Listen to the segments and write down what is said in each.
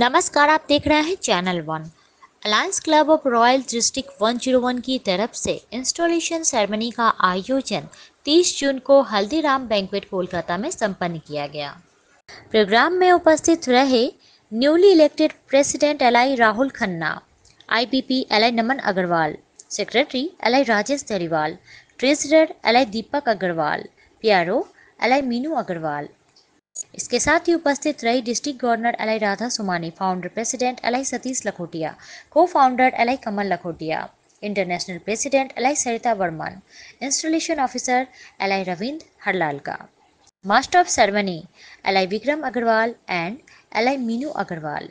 नमस्कार, आप देख रहे हैं channel one. Alliance club of royal district 101 की तरफ से इंस्टॉलेशन सेरेमनी का आयोजन 30 जून को हल्दीराम बैंक्वेट कोलकाता में संपन्न किया गया। प्रोग्राम में उपस्थित रहे newly elected president LI Rahul Khanna, IPP LI Naman Agarwal, secretary LI Rajesh Tariwal, treasurer LI Deepak Agarwal, PRO LI Meenu Agarwal. इसके साथ ही उपस्थित रही district governor LI Radha Sumani, founder president LI Satish Lakhotia, co founder LI Kamal Lakhotia, international president LI Sarita Varman, installation officer LI Ravindra Harlal का, master of ceremony LI Vikram Agarwal and LI Meenu Agarwal.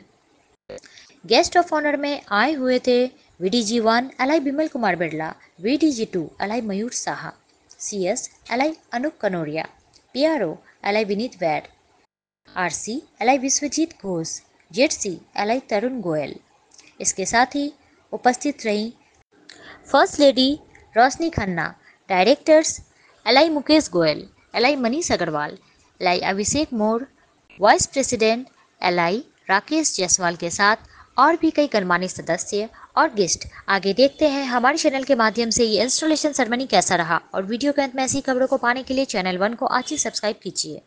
Guest of honour में आए हुए थे VDG 1 LI Bimal Kumar Birla, VDG 2 LI Mayur Saha, CS LI Anoop Kanoria, PRO LI Vineet Vaid, RC LI Vishwajit Ghosh, ZC LI Tarun Goyal. इसके साथ ही उपस्थित रही first lady Roshni Khanna, directors LI Mukesh Goyal, LI Manish Agarwal, LI Abhishek More, vice president LI Rakesh Jaiswal के साथ और भी कई गणमान्य सदस्य और गेस्ट। आगे देखते हैं हमारे चैनल के माध्यम से ये इंस्टॉलेशन सेरेमनी कैसा रहा, और वीडियो के अंत में ऐसी खबरों को पाने के लिए चैनल 1 को आज ही सब्सक्राइब कीजिए।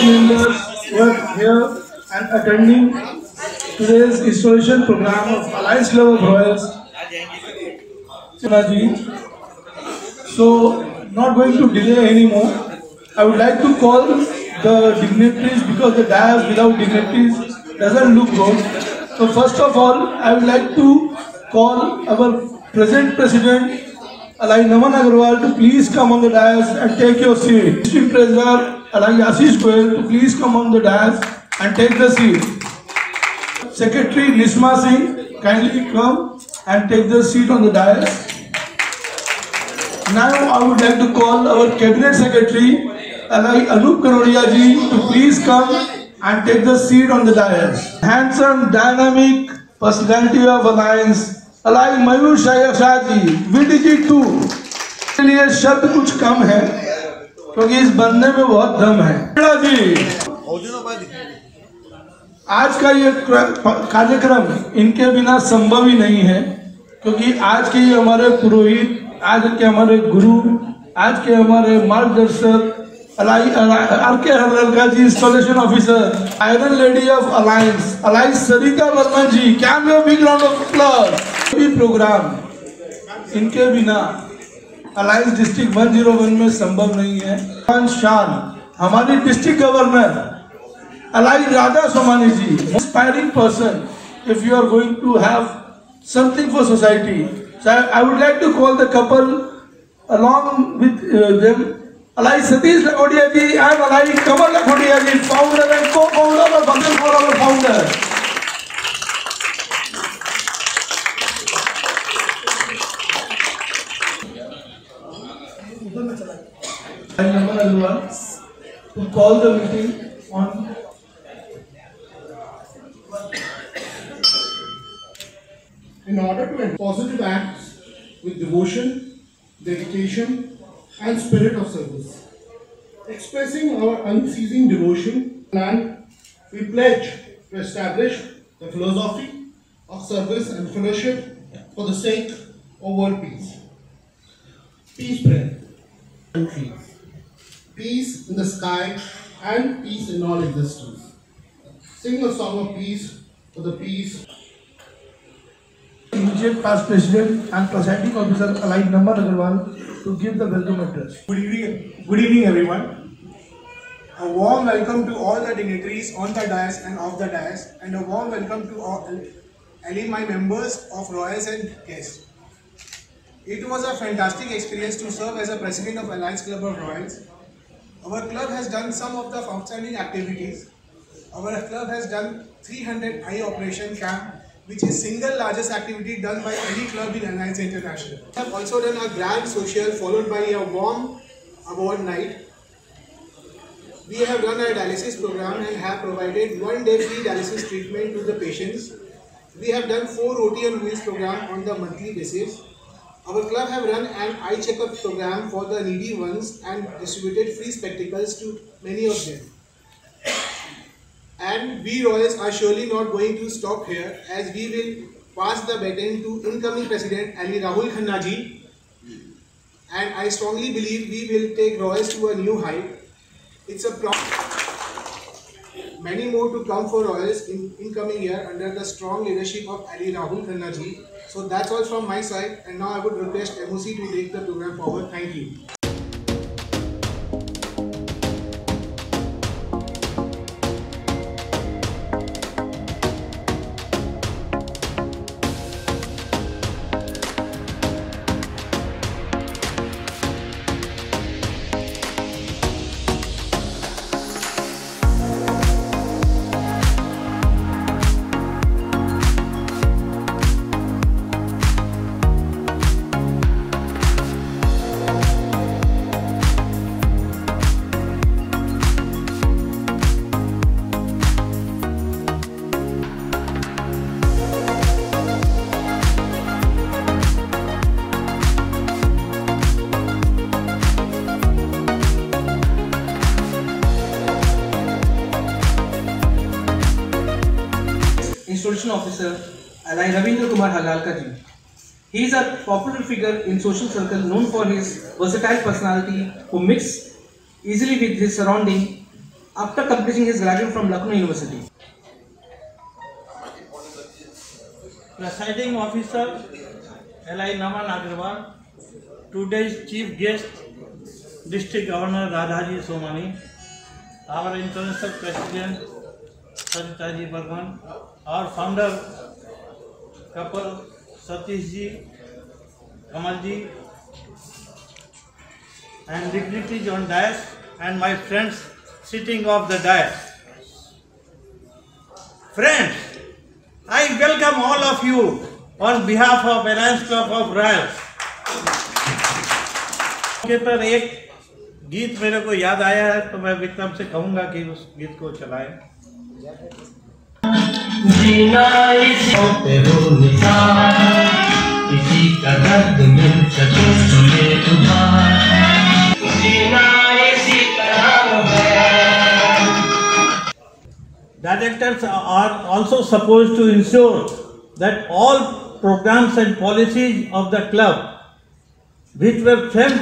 Members who are here and attending today's installation program of Alliance Club of Royals. So, not going to delay anymore. I would like to call the dignitaries because the dais without dignitaries doesn't look good. So, first of all, I would like to call our present president, Alai Naman Agarwal, to please come on the dais and take your seat. District Treasurer Alai Ashish Goyal to please come on the dais and take the seat. Secretary Nishma Singh, kindly come and take the seat on the dais. Now I would like to call our Cabinet Secretary Alai Anup Kanodia ji to please come and take the seat on the dais. Handsome, dynamic personality of Alliance, Alai Mayur Shah ji, VDG 2. के लिए शब्द कुछ कम है क्योंकि इस बंदे में बहुत दम है। जी, आज का ये कार्यक्रम इनके बिना संभव ही नहीं है, क्योंकि आज के ये हमारे पुरोहित, आज के हमारे गुरु, आज के हमारे मार्गदर्शक अलाई आर.के. Harlal ji, installation officer, iron lady of alliance, ally Sarita Verma ji, can we big round of applause. ये प्रोग्राम इनके बिना अलायंस डिस्ट्रिक्ट 101 में संभव नहीं है। शान हमारी district governor ally Radha Somani ji, inspiring person if you are going to have something for society. So I would like to call the couple along with them, Alai Satish Lakhotia ji and Alai Kamal Lakhotia ji, founder and co-founder of Bandhan for our founder. To call the meeting on in order to end positive acts with devotion, dedication and spirit of service. Expressing our unceasing devotion and we pledge to establish the philosophy of service and fellowship for the sake of world peace. Peace spread countries, peace in the sky and peace in all existence. Sing a song of peace for the peace. Immediate past president and presiding officer Alai Naman Agarwal to give the welcome address. Good evening everyone. A warm welcome to all the dignitaries on the dais and off the dais, and a warm welcome to all my members of royals and guests. It was a fantastic experience to serve as a president of Alliance Club of Royals. Our club has done some of the outstanding activities. Our club has done 300 eye operation camp, which is single largest activity done by any club in Alliance International. We have also done a grand social followed by a warm award night. We have run a dialysis program and have provided 1 day free dialysis treatment to the patients. We have done 4 OT on Wheels program on the monthly basis. Our club have run an eye checkup program for the needy ones and distributed free spectacles to many of them. And we Royals are surely not going to stop here, as we will pass the baton to incoming President Ali Rahul Khanna ji. And I strongly believe we will take Royals to a new height. It's a many more to come for Royals in incoming year under the strong leadership of Ali Rahul Khanna ji. So that's all from my side, and now I would request MOC to take the program forward. Thank you. Installation Officer Alai Ravindra Kumar Halalka ji. He is a popular figure in social circle known for his versatile personality who mixes easily with his surrounding after completing his graduation from Lucknow University. Presiding Officer Alai Naman Agarwal, today's Chief Guest District Governor Radhaji Somani, our International President Saritaji Burman, our founder couple Satish ji, Kamal ji, and dignitaries on dais, and my friends sitting off the dais. Friends, I welcome all of you on behalf of Alliance Club of Royals. के पर एक गीत मेरे को याद आया है, तो मैं विक्रम से कहूँगा कि उस गीत को चलाएं। जीना इसी पे हो निसार, किसी का दर्द मिल सके तो ये उधार, जीना इसी तरह है। Directors are also supposed to ensure that all programs and policies of the club, which were framed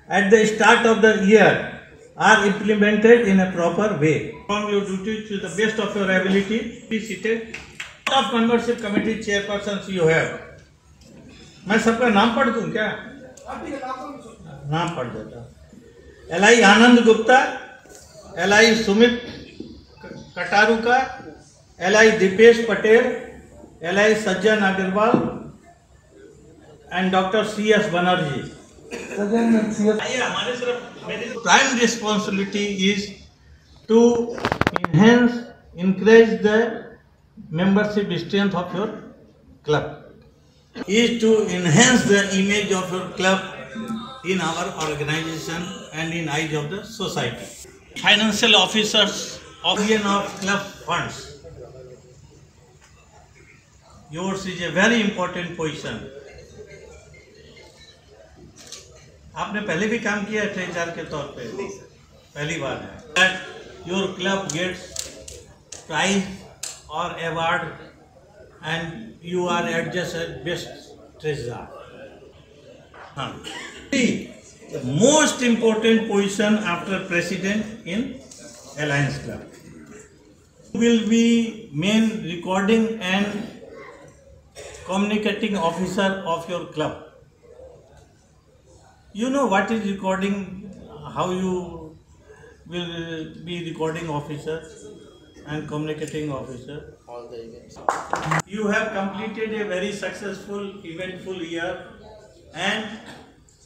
at the start of the year, are implemented in a proper way. Perform your duty to the best of your ability. Be seated. Of membership committee chairpersons you have. मैं सबका नाम पढ़ दूं क्या? नाम पढ़ देता. LI Anand Gupta, LI Sumit Kataruka, LI Dipesh Patel, LI Sajjan Agarwal, and Dr. C.S. Banerjee. हमारे तरफ prime responsibility is to increase the membership strength of your club. Is to enhance the image of your club in our organization and in eyes of the society. Financial officers of club funds. Yours is a very important position. आपने पहले भी काम किया है treasure के तौर पे, पहली बार है. That your club gets prize or award and you are adjudged as best treasurer. The most important position after president in Alliance Club. You will be main recording and communicating officer of your club. You know what is recording, how you will be recording officer and communicating officer. You have completed a very successful, eventful year, and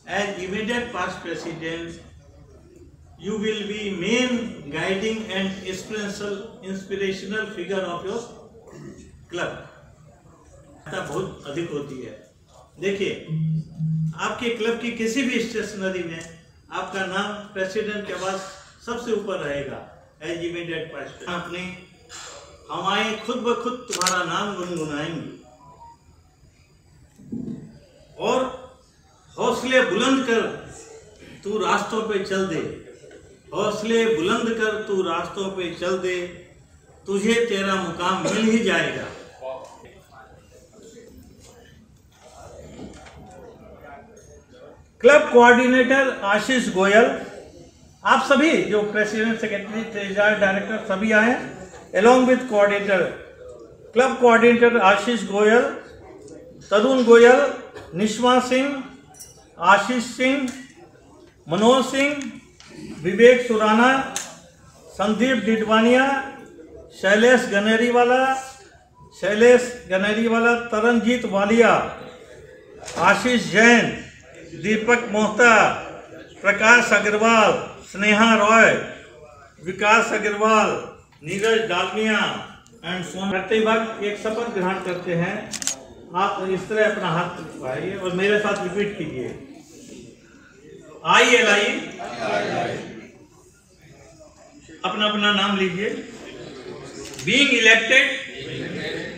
as immediate past president, you will be main guiding and inspirational figure of your club. बहुत अधिक होती है। देखिए, आपके club की किसी भी stationery में आपका नाम प्रेसिडेंट के बाद सबसे ऊपर रहेगा एज इमीडिएट पास्ट। अपने हमारे खुद ब खुद तुम्हारा नाम गुनगुनाएंगे और हौसले बुलंद कर तू रास्तों पे चल दे, हौसले बुलंद कर तू रास्तों पे चल दे, तुझे तेरा मुकाम मिल ही जाएगा। क्लब कोऑर्डिनेटर आशीष गोयल, आप सभी जो प्रेसिडेंट, सेक्रेटरी, ट्रेजरर, डायरेक्टर सभी आए, along with coordinator, club coordinator Ashish Goyal, Tarun Goyal, Nishma Singh, Ashish Singh, Manoj Singh, Vivek Surana, Sandeep Didwania, Shailesh Ganeriwala, Taranjit Walia, Ashish Jain, Deepak Mohta, Prakash Agarwal, Sneha Roy, Vikas Agarwal, Neeraj Dalmiya and so on. करते ही बाद एक शपथ ग्रहण करते हैं। आप इस तरह अपना हाथ उठाइए और मेरे साथ रिपीट कीजिए। आई अपना अपना नाम लीजिए। Being elected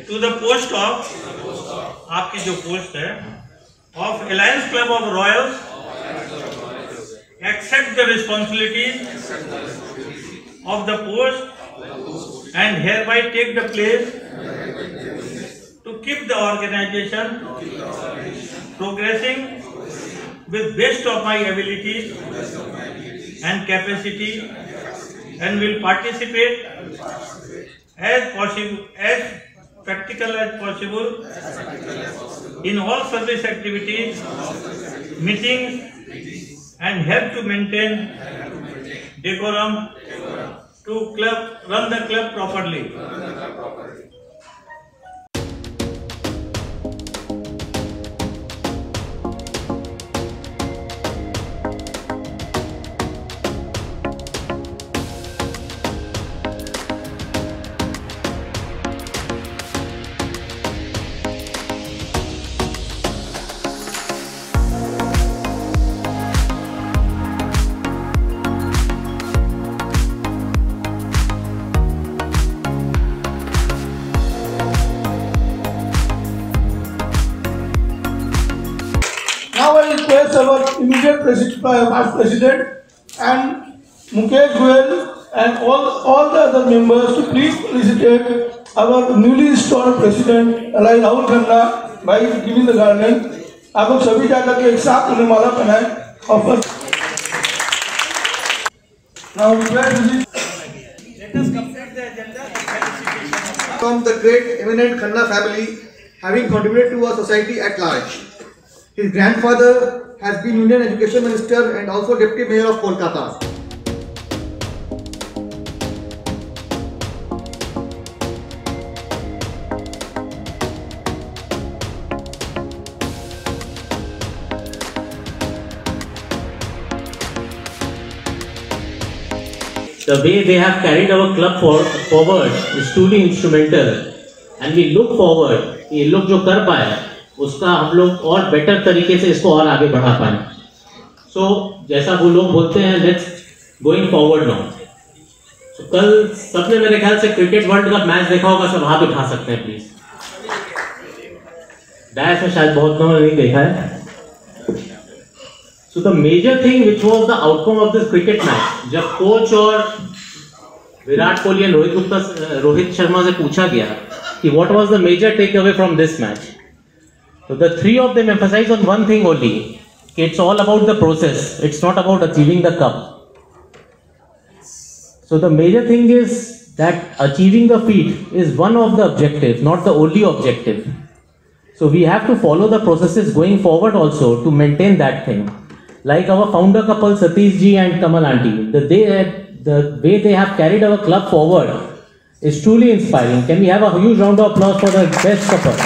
to the post of, आपकी जो पोस्ट है, of alliance club of royals, accept the responsibilities of the post and hereby take the place to keep the organization progressing with best of my abilities and capacity, and will participate as practical as possible in all service activities, meetings, and help to maintain decorum to run the club properly. Now I request our immediate past president and Mukesh Goyal and all the other members to please felicitate our newly installed president Alai Rahul Khanna by giving the garland. आप लोग सभी जाकर के एक साथ उन्हें माला पहनाएं और now let us complete the agenda. From the great eminent Khanna family, having contributed to our society at large. His grandfather has been Union Education Minister and also Deputy Mayor of Kolkata. The way they have carried our club forward is truly instrumental, and we look forward ये लोग जो कर पाए उसका हम लोग और better तरीके से इसको और आगे बढ़ा पाए। सो जैसा वो लोग बोलते हैं, लेट्स गोइंग फॉरवर्ड नाउ। सो कल सबने मेरे ख्याल से क्रिकेट वर्ल्ड कप मैच देखा होगा, सब हाथ उठा सकते हैं प्लीज। डैश में शायद बहुत लोगों ने नहीं देखा है। So the major thing which was the outcome of this cricket match, जब कोच और विराट कोहली और रोहित शर्मा से पूछा गया कि what was the major takeaway from this match, so the three of them emphasize on one thing only, it's all about the process, it's not about achieving the cup. So the major thing is that achieving the feat is one of the objectives, not the only objective. So we have to follow the processes going forward also to maintain that thing. Like our founder couple Satish ji and Kamal aunty, the way they have carried our club forward is truly inspiring. Can we have a huge round of applause for the best couple?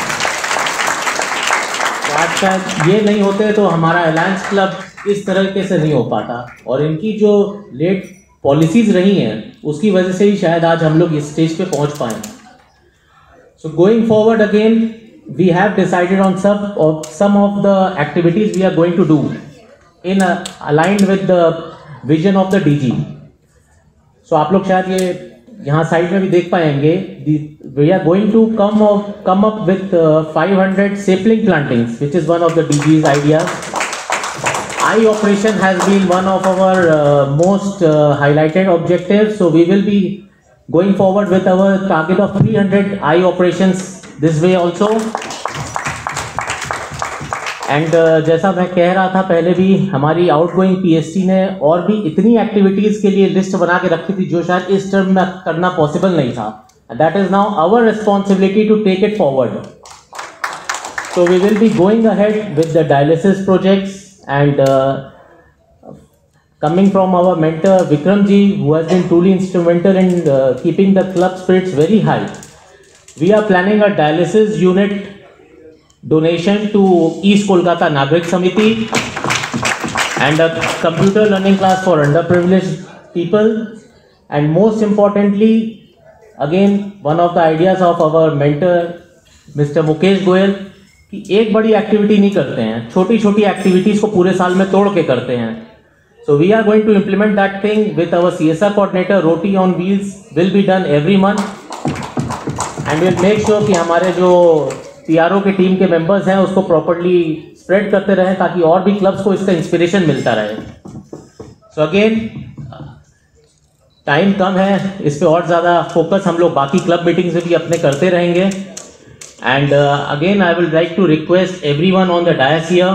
आज शायद ये नहीं होते तो हमारा alliance club इस तरीके से नहीं हो पाता, और इनकी जो लेट पॉलिसीज रही हैं उसकी वजह से ही शायद आज हम लोग इस स्टेज पे पहुंच पाए। So going forward again we have decided on some of the activities we are going to do in aligned with the vision of the DG. So आप लोग शायद ये यहाँ साइड में भी देख पाएंगे, we are going to come up with 500 sapling plantings, which is one of the DG's ideas. Eye operation has been one of our most highlighted objectives, so we will be going forward with our target of 300 eye operations this way also. And जैसा मैं कह रहा था पहले भी, हमारी outgoing PST ने और भी इतनी एक्टिविटीज़ के लिए लिस्ट बना के रखी थी जो शायद इस टर्म में करना पॉसिबल नहीं था. That is now our responsibility to take it forward. So we will be going ahead with the dialysis projects and coming from our mentor Vikram ji, who has been truly instrumental in keeping the club spirits very high. We are planning a dialysis unit donation to East Kolkata Nagrik Samiti and a computer learning class for underprivileged people. And most importantly, again, one of the ideas of our mentor Mr. Mukesh Goyal, कि एक बड़ी activity नहीं करते हैं, छोटी छोटी activities को पूरे साल में तोड़ के करते हैं. So we are going to implement that thing with our CSR coordinator. Roti on Wheels will be done every month and we'll make sure कि हमारे जो PRO के टीम के मेंबर्स हैं उसको प्रॉपर्ली स्प्रेड करते रहें ताकि और भी क्लब्स को इसका इंस्पिरेशन मिलता रहे. सो अगेन टाइम कम है, इस पे और ज़्यादा फोकस हम लोग बाकी क्लब मीटिंग्स में भी अपने करते रहेंगे. And again I will like to request everyone on the dais here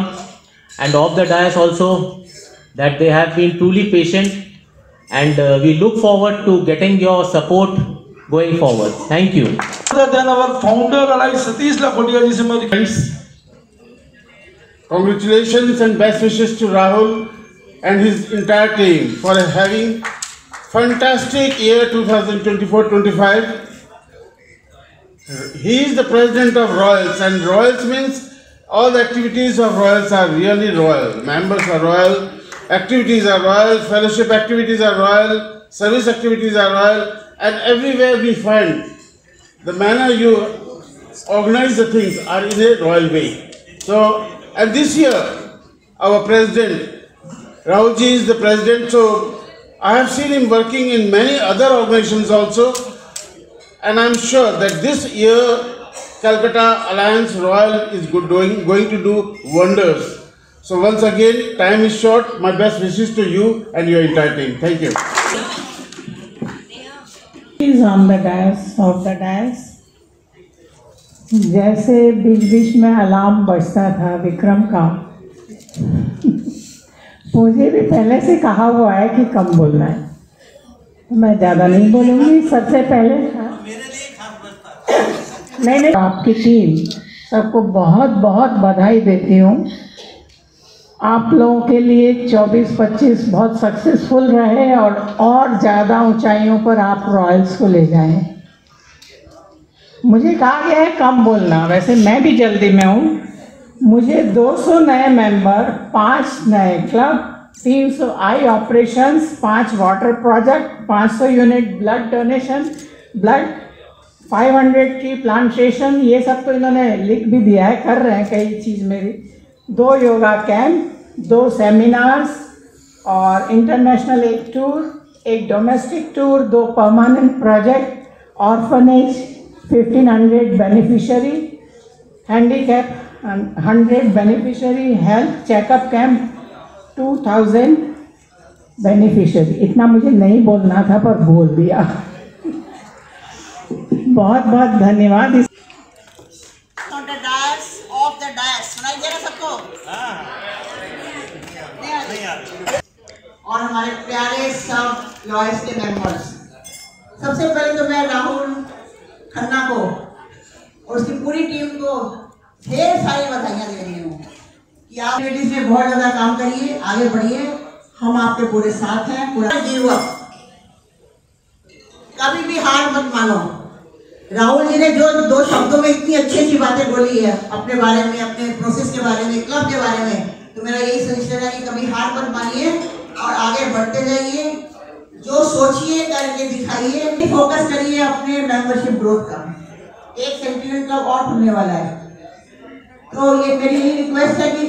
and of the dais also that they have been truly patient and we look forward to getting your support going forward. Thank you. Other than our founder Alai Satish Lakhotia ji se my friends, congratulations and best wishes to Rahul and his entire team for having fantastic year 2024-25. He is the president of Royals, and Royals means all the activities of Royals are really royal. Members are royal, activities are royal, fellowship activities are royal, service activities are royal, and everywhere we find the manner you organize the things are in a royal way. So, and this year, our president, Rahul ji is the president, so I have seen him working in many other organizations also, and I am sure that this year Calcutta Alliance Royal is going to do wonders. So once again, time is short. My best wishes to you and your entire team. Thank you. Is on the dais of the dais. जैसे बीच बीच में alarm बजता था विक्रम का, मुझे भी पहले से कहा हुआ है कि कम बोलना है, मैं ज़्यादा नहीं बोलूँगी. सबसे पहले नहीं, आपकी टीम सबको बहुत बहुत बधाई देती हूँ. आप लोगों के लिए 24-25 बहुत सक्सेसफुल रहे और ज़्यादा ऊंचाइयों पर आप रॉयल्स को ले जाएं. मुझे कहा गया है कम बोलना, वैसे मैं भी जल्दी में हूँ. मुझे 200 नए मेंबर, 5 नए club, 300 eye operations, 5 water project, 500 unit blood donation, 500 की प्लांटेशन, ये सब तो इन्होंने लिख भी दिया है, कर रहे हैं कई चीज़ में भी. 2 योगा कैंप, 2 सेमिनार्स और इंटरनेशनल एक टूर, एक domestic tour, 2 permanent project, orphanage 1500 beneficiary, handicap 100 beneficiary, health checkup camp 2000 beneficiary. इतना मुझे नहीं बोलना था पर बोल दिया. बहुत बहुत धन्यवाद. सुनाई दे रहा सबको? और हमारे प्यारे सब लॉयर्स के मेंबर्स, सबसे पहले तो मैं राहुल खन्ना को और उसकी पूरी टीम को ढेर सारी बधाइयाँ दे रही हूँ कि आप लेडीज में बहुत ज़्यादा काम करिए, आगे बढ़िए, हम आपके पूरे साथ हैं. पूरा गिव अप कभी भी हार मत मानो। राहुल जी ने जो 2 शब्दों में इतनी अच्छी अच्छी बातें बोली है अपने बारे में, अपने प्रोसेस के बारे में, क्लब के बारे में, तो मेरा यही सजेशन है कि कभी हार मत मानिए और आगे बढ़ते जाइए। जो सोचिए करके दिखाइए, फोकस करिए अपने मेंबरशिप ग्रोथ का। एक सेंटिनेंट क्लब और खुलने वाला है, तो ये मेरी यही रिक्वेस्ट है कि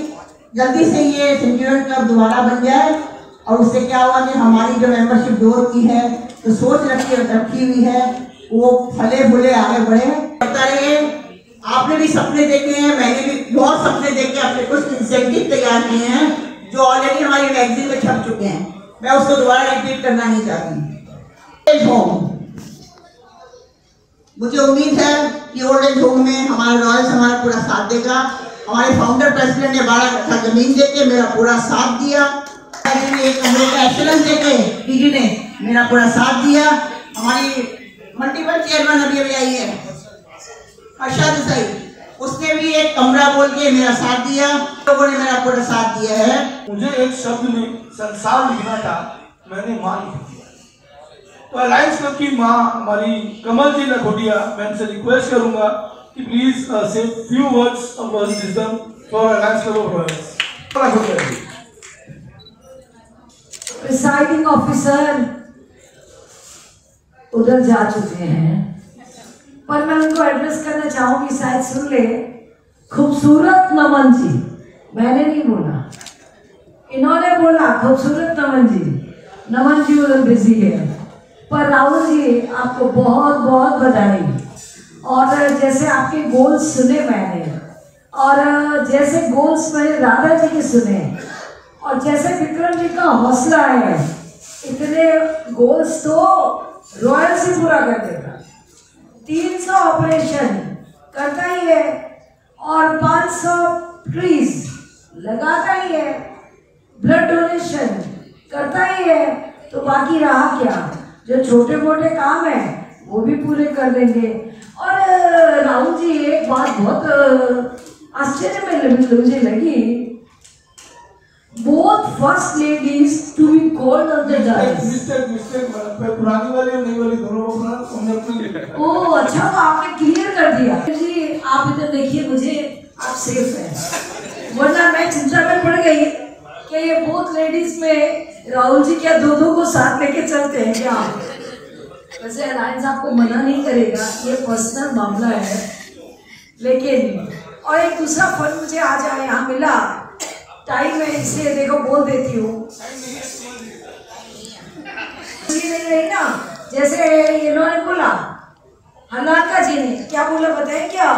जल्दी से ये सेंटिनेंट क्लब दोबारा बन जाए। और उससे क्या हुआ कि हमारी जो मेंबरशिप ग्रोथ की है, जो सोच रखी हुई है, वो फले फूले आगे बढ़े, करता रहे। आपने भी सपने देखे हैं, मैंने भी बहुत सपने देखे, अपने कुछ इंसेंटिव तैयार किए हैं जो ऑलरेडी हमारी मैगजीन में छप चुके हैं, मैं उसको दोबारा रिपीट करना नहीं चाहती। होम, मुझे उम्मीद है कि ओल्ड एज होम में हमारा रॉयल्स हमारा पूरा साथ देगा। हमारे फाउंडर प्रेसिडेंट ने 12 कट्ठा जमीन देके मेरा पूरा साथ दिया, एक कमरे का एक्सेलेंस देके डीजी ने मेरा पूरा साथ दिया। हमारी मल्टीपल चेयरमैन अभी आई है हर्षा देसाई, उसने भी एक कमरा बोल के मेरा साथ दिया, लोगों ने मेरा पूरा साथ दिया है। मुझे एक शब्द में संसार लिखना था, मैंने माँ लिख दिया। तो अलायंस क्लब की माँ हमारी कमल जी लखोटिया, मैं इनसे रिक्वेस्ट करूंगा कि प्लीज से few words of wisdom for alliance club of Royals. Presiding officer उधर जा चुके हैं, पर मैं उनको एड्रेस करना चाहूंगी, शायद सुन ले। खूबसूरत नमन जी, मैंने नहीं बोला, इन्होंने बोला खूबसूरत नमन जी। नमन जी उधर बिजी है, पर राहुल जी आपको बहुत बहुत बधाई। और जैसे आपके गोल्स सुने मैंने, और जैसे गोल्स मैंने राधा जी के सुने, और जैसे विक्रम जी का हौसला है, इतने गोल्स तो रॉयल से पूरा कर देगा। 300 ऑपरेशन करता ही है और 500 ट्रीज लगाता ही है, ब्लड डोनेशन करता ही है, तो बाकी रहा क्या? जो छोटे मोटे काम है वो भी पूरे कर देंगे। और राहुल जी एक बात बहुत आश्चर्य में मुझे लगी, both first ladies to be called on the dais. Mistake पुरानी वाली और नई वाली दोनों को हमने अपने। ओह अच्छा, तो आपने क्लियर कर दिया जी। आप इधर देखिए, मुझे आप सेफ हैं, वरना मैं चिंता में पड़ गई कि ये बोथ लेडीज में राहुल जी क्या दो को साथ लेके चलते हैं क्या? वैसे अलायंस आपको मना नहीं करेगा, ये पर्सनल मामला है। लेकिन और एक दूसरा फंड मुझे आज यहाँ मिला, टाइम में इसलिए देखो बोल देती हूँ, नहीं रही ना। जैसे इन्होंने बोला, हलाका जी ने क्या बोला बताएं क्या?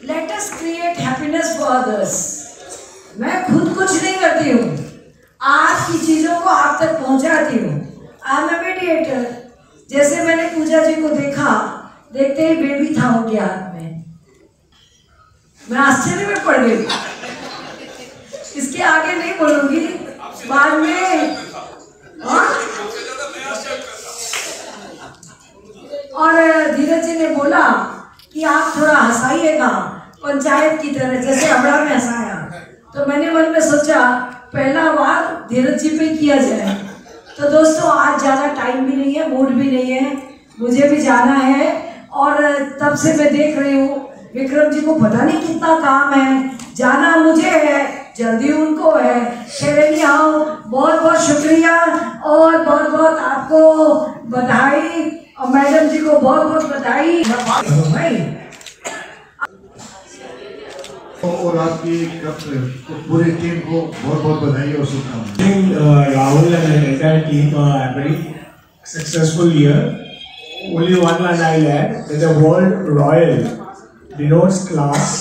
Let us create happiness for others. मैं खुद कुछ नहीं करती हूँ, आपकी चीजों को आप तक पहुंचाती हूँ। I am a mediator. जैसे मैंने पूजा जी को देखा, देखते ही बेबी था उनके हाथ में, मैं आश्चर्य में पड़ गई। इसके आगे नहीं बोलूंगी, बाद में। और धीरज जी ने बोला कि आप थोड़ा हंसाइएगा पंचायत की तरह, जैसे हबड़ा में हंसाया। तो मैंने मन में सोचा पहला बार धीरज जी पे किया जाए। तो दोस्तों आज ज़्यादा टाइम भी नहीं है, मूड भी नहीं है, मुझे भी जाना है। और तब से मैं देख रही हूँ विक्रम जी को पता नहीं कितना काम है, जाना मुझे है, जल्दी उनको है। खैर आओ, बहुत बहुत शुक्रिया और बहुत बहुत आपको बधाई, और मैडम जी को बहुत बहुत बधाई। और आपकी पूरी टीम को बहुत बहुत बधाई और शुभकामनाएं। Rahul and the entire team are very successful year. Only one line I'll add, that the word royal denotes class,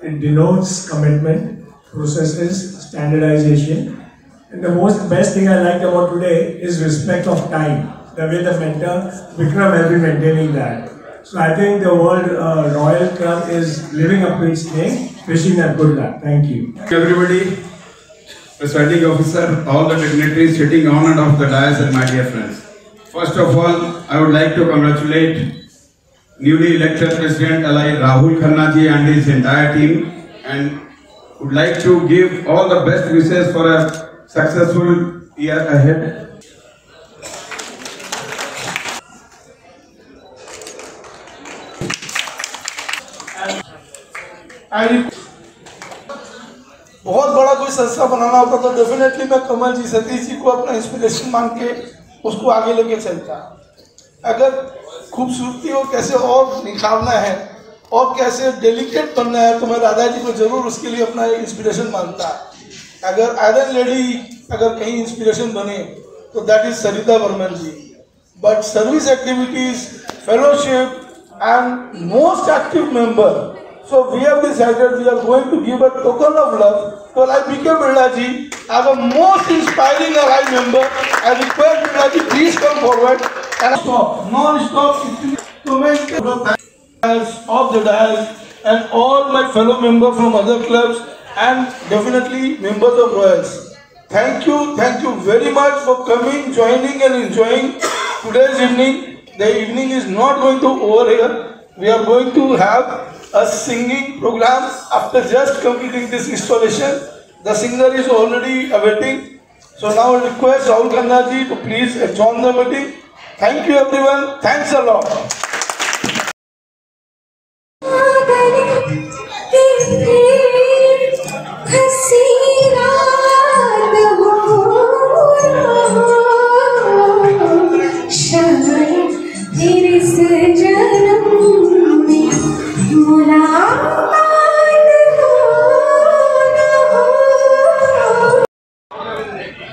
it denotes commitment, processes, standardization, and the most best thing I liked about today is respect of time. The way the mentor Vikram has been maintaining that. So I think the word Royal Club is living up to its name. Wishing them good luck. Thank you. Everybody, presiding officer, all the dignitaries sitting on and off the dais, and my dear friends. First of all, I would like to congratulate newly elected President Alai Rahul Khanna ji and his entire team, and would like to give all the best wishes for a successful year ahead. आई बहुत बड़ा कोई संस्था बनाना होता तो definitely मैं कमल जी, सतीश जी को अपना inspiration मान के उसको आगे लेके चलता। अगर खूबसूरती को कैसे और निखारना है और कैसे डेलिकेट बनना है तो मैं राधा जी को जरूर उसके लिए अपना इंस्पिरेशन मानता। अगर आयरन लेडी अगर कहीं इंस्पिरेशन बने तो that is Sarita Verman ji. But service activities, fellowship and most active member, so we have decided we are going to give a token of love to B.K. Birla ji as a most inspiring alive member. I request Birla ji please come forward and stop, non-stop. So मैं of the dais and all my fellow members from other clubs and definitely members of Royals. Thank you very much for coming, joining and enjoying today's evening. The evening is not going to over here. We are going to have a singing program after just completing this installation. The singer is already awaiting. So now I request Rahul Khanna ji to please adjourn the meeting. Thank you everyone. Thanks a lot.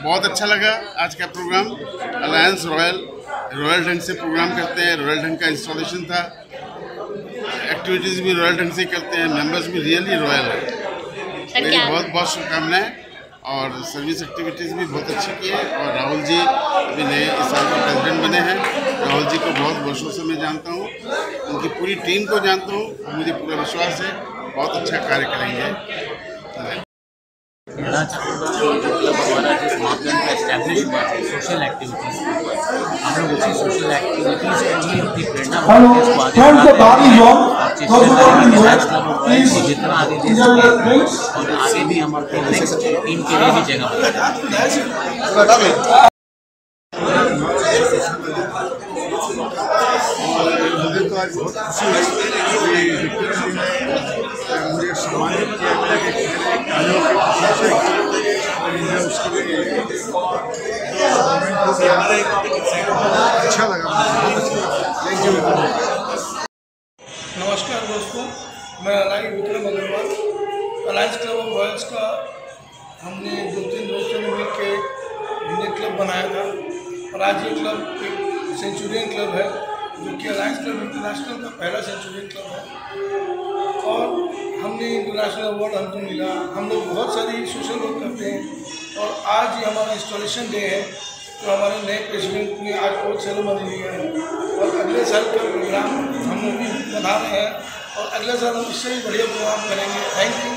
बहुत अच्छा लगा आज का programme. Alliance royal ढंग से programme करते हैं, royal ढंग का इंस्टॉलेशन था, एक्टिविटीज़ भी रॉयल ढंग से करते हैं, मेंबर्स भी रियली रॉयल है। मेरी बहुत बहुत शुभकामनाएं और सर्विस एक्टिविटीज़ भी बहुत अच्छी की है। और राहुल जी अभी नए इस साल के प्रेसिडेंट बने हैं। राहुल जी को बहुत वर्षों से मैं जानता हूँ, उनकी पूरी टीम को जानता हूँ, मुझे पूरा विश्वास है बहुत अच्छा कार्य करेंगे। मतलब हमारा जिस मापदंड का एस्टैब्लिश हुआ है सोशल एक्टिविटीज़, हम लोग उसी सोशल एक्टिविटीज़ को ही अपनी प्रेरणा जितना आगे दे सकते और आगे भी हम अपने नेक्स्ट टीम के लिए भी जगह बनाते। मुझे तो आज बहुत खुशी हुई मुझे सम्मानित किया गया कि उसके लिए अच्छा लगा। Thank you. नमस्कार दोस्तों, मैं Vikram Agarwal, alliance club of royals का हमने 2-3 दोस्तों ने मिलकर हमने क्लब बनाया था और आज ये क्लब एक सेंचुरियन क्लब है जो कि अलायंस क्लब इंटरनेशनल का पहला सेंचुरियन क्लब है। और हमने इंटरनेशनल अवार्ड हमको मिला। हम लोग बहुत सारी सोशल वर्क करते हैं और आज ये हमारा इंस्टॉलेशन डे है तो हमारे नए प्रेसिडेंट ने आज बहुत सेरेमनी लिया है और अगले साल का प्रोग्राम हम लोग भी बना रहे हैं और अगले साल हम इससे भी बढ़िया प्रोग्राम करेंगे। Thank you.